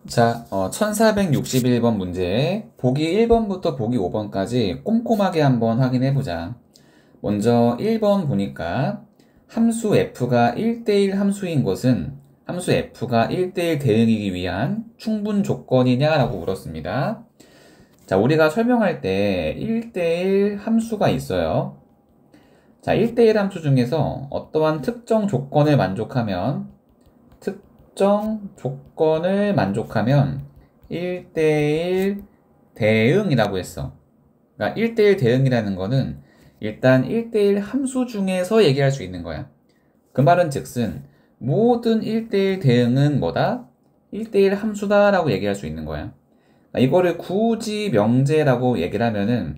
자, 1461번 문제 보기 1번부터 보기 5번까지 꼼꼼하게 한번 확인해 보자. 먼저 1번 보니까 함수 f가 1대1 함수인 것은 함수 f가 1대1 대응이기 위한 충분 조건이냐라고 물었습니다. 자, 우리가 설명할 때 1대1 함수가 있어요. 자, 1대1 함수 중에서 어떠한 특정 조건을 만족하면 1대1 대응이라고 했어. 그러니까 1대1 대응이라는 거는 일단 1대1 함수 중에서 얘기할 수 있는 거야. 그 말은 즉슨 모든 1대1 대응은 뭐다? 1대1 함수다 라고 얘기할 수 있는 거야. 그러니까 이거를 굳이 명제라고 얘기를 하면은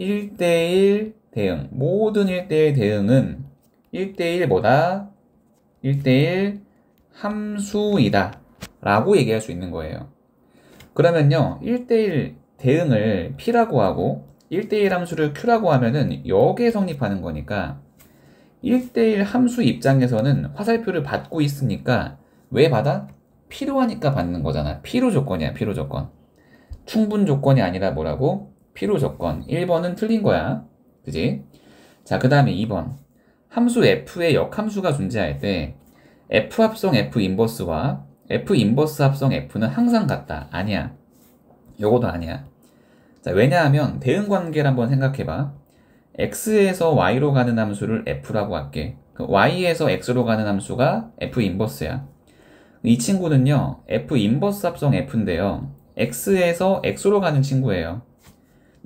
1대1 대응, 모든 1대1 대응은 1대1 뭐다? 1대1 함수이다 라고 얘기할 수 있는 거예요. 그러면요 1대1 대응을 P라고 하고 1대1 함수를 Q라고 하면은 여기에 성립하는 거니까 1대1 함수 입장에서는 화살표를 받고 있으니까 왜 받아? 필요하니까 받는 거잖아. 필요 조건이야. 필요 조건. 충분 조건이 아니라 뭐라고? 필요 조건. 1번은 틀린 거야. 그지? 자, 그 다음에 2번 함수 f의 역함수가 존재할 때 f 합성 f 인버스와 f 인버스 합성 f는 항상 같다. 아니야. 요거도 아니야. 자, 왜냐하면 대응 관계를 한번 생각해봐. x에서 y로 가는 함수를 f라고 할게. 그 y에서 x로 가는 함수가 f 인버스야. 이 친구는요 f 인버스 합성 f인데요 x에서 x로 가는 친구예요.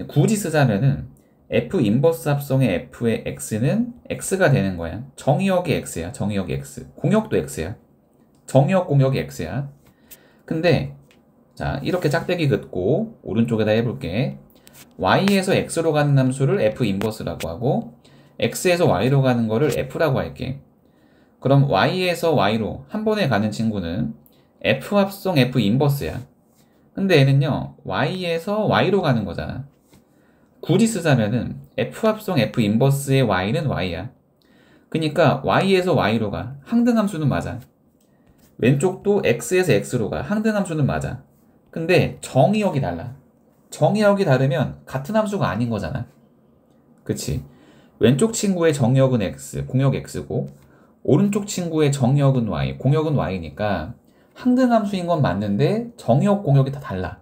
굳이 쓰자면은 f 인버스 합성의 f의 x는 x가 되는 거야. 정의역이 x야. 정의역이 x. 공역도 x야. 정의역 공역이 x야. 근데 자, 이렇게 짝대기 긋고 오른쪽에다 해볼게. y에서 x로 가는 함수를 f 인버스라고 하고 x에서 y로 가는 거를 f라고 할게. 그럼 y에서 y로 한 번에 가는 친구는 f 합성 f 인버스야. 근데 얘는요 y에서 y로 가는 거잖아. 굳이 쓰자면은 f 합성 f 인버스의 y는 y야. 그러니까 y에서 y로 가. 항등함수는 맞아. 왼쪽도 x에서 x로 가. 항등함수는 맞아. 근데 정의역이 달라. 정의역이 다르면 같은 함수가 아닌 거잖아. 그치? 왼쪽 친구의 정의역은 x, 공역 x고 오른쪽 친구의 정의역은 y, 공역은 y니까 항등함수인 건 맞는데 정의역, 공역이 다 달라.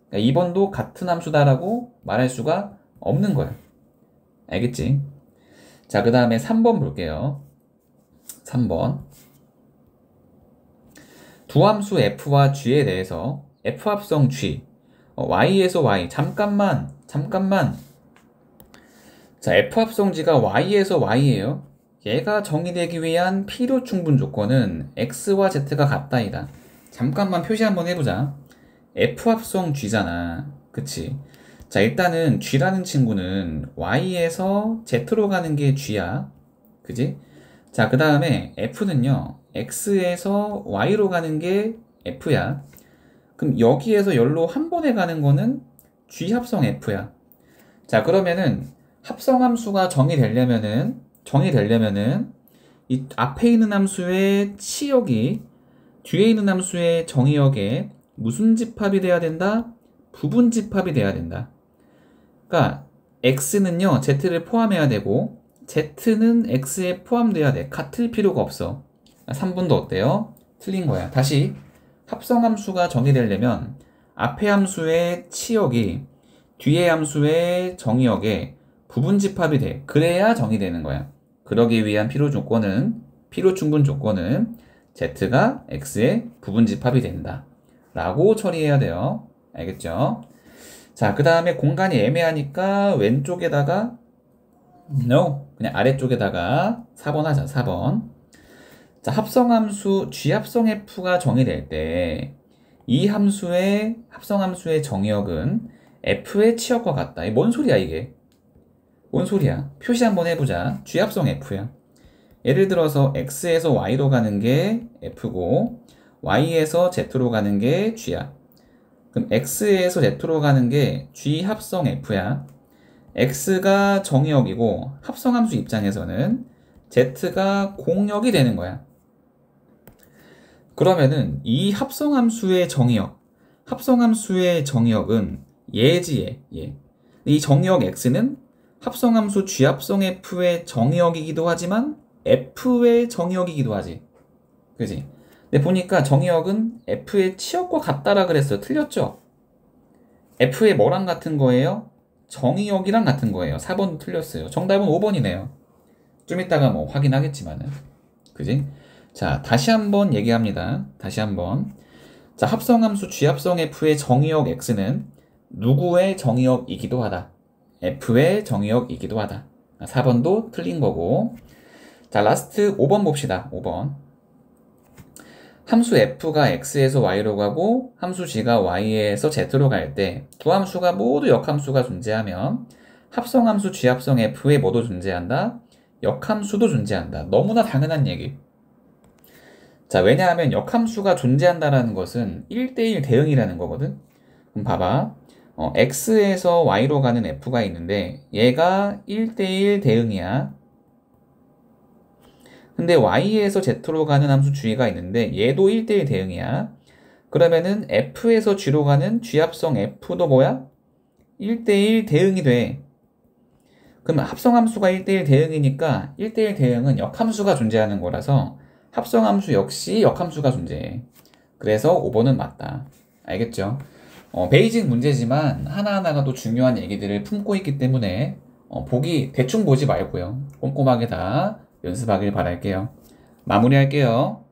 그러니까 2번도 같은 함수다라고 말할 수가 없는 거야. 알겠지? 자, 그 다음에 3번 볼게요. 3번. 두 함수 f와 g에 대해서 f 합성 g, y에서 y, 잠깐만. 자, f 합성 g가 y에서 y예요. 얘가 정의되기 위한 필요 충분 조건은 x와 z가 같다이다. 잠깐만 표시 한번 해보자. f 합성 g잖아. 그치? 자, 일단은 g라는 친구는 y에서 z로 가는 게 g야. 그지? 자, 그 다음에 f는요 x에서 y로 가는 게 f야. 그럼 여기에서 열로 한 번에 가는 거는 g 합성 f야. 자, 그러면은 합성함수가 정의되려면은 이 앞에 있는 함수의 치역이 뒤에 있는 함수의 정의역에 무슨 집합이 돼야 된다? 부분 집합이 돼야 된다. 그러니까 x는요 z를 포함해야 되고 z는 x에 포함돼야 돼. 같을 필요가 없어. 3번도 어때요? 틀린 거야. 다시 합성함수가 정의되려면 앞에 함수의 치역이 뒤에 함수의 정의역에 부분 집합이 돼. 그래야 정의되는 거야. 그러기 위한 필요 충분 조건은 z가 x의 부분 집합이 된다 라고 처리해야 돼요. 알겠죠? 자, 그 다음에 공간이 애매하니까 왼쪽에다가 no, 그냥 아래쪽에다가 4번 하자. 4번. 자, 합성함수 g 합성 f가 정의될 때 이 합성함수의 정의역은 f의 치역과 같다. 이게 뭔 소리야 이게? 뭔 소리야? 표시 한번 해보자. g 합성 f야. 예를 들어서 x에서 y로 가는 게 f고 y에서 z로 가는 게 g야. 그럼 x에서 z로 가는 게 g 합성 f야. x가 정의역이고 합성함수 입장에서는 z가 공역이 되는 거야. 그러면은 이 합성함수의 정의역, 합성함수의 정의역은 얘지 얘. 이 정의역 x는 합성함수 쥐합성 f의 정의역이기도 하지만 f의 정의역이기도 하지. 그지? 근데 보니까 정의역은 f의 치역과 같다라 그랬어요. 틀렸죠? f의 뭐랑 같은 거예요? 정의역이랑 같은 거예요. 4번도 틀렸어요. 정답은 5번이네요. 좀 이따가 뭐 확인하겠지만은. 그지? 자, 다시 한번 얘기합니다. 다시 한번. 자, 합성함수 쥐합성 f의 정의역 x는 누구의 정의역이기도 하다. f의 정의역이기도 하다. 4번도 틀린 거고. 자, 라스트 5번 봅시다. 5번. 함수 f가 x에서 y로 가고 함수 g가 y에서 z로 갈 때 두 함수가 모두 역함수가 존재하면 합성함수 쥐합성 f에 뭐도 존재한다? 역함수도 존재한다. 너무나 당연한 얘기. 자, 왜냐하면 역함수가 존재한다라는 것은 1대1 대응이라는 거거든. 그럼 봐봐. x에서 y로 가는 f가 있는데 얘가 1대1 대응이야. 근데 y에서 z로 가는 함수 g가 있는데 얘도 1대1 대응이야. 그러면은 f에서 g로 가는 쥐합성 f도 뭐야? 1대1 대응이 돼. 그러면 합성함수가 1대1 대응이니까 1대1 대응은 역함수가 존재하는 거라서 합성함수 역시 역함수가 존재해. 그래서 5번은 맞다. 알겠죠? 베이직 문제지만 하나하나가 또 중요한 얘기들을 품고 있기 때문에 보기 대충 보지 말고요. 꼼꼼하게 다 연습하길 바랄게요. 마무리할게요.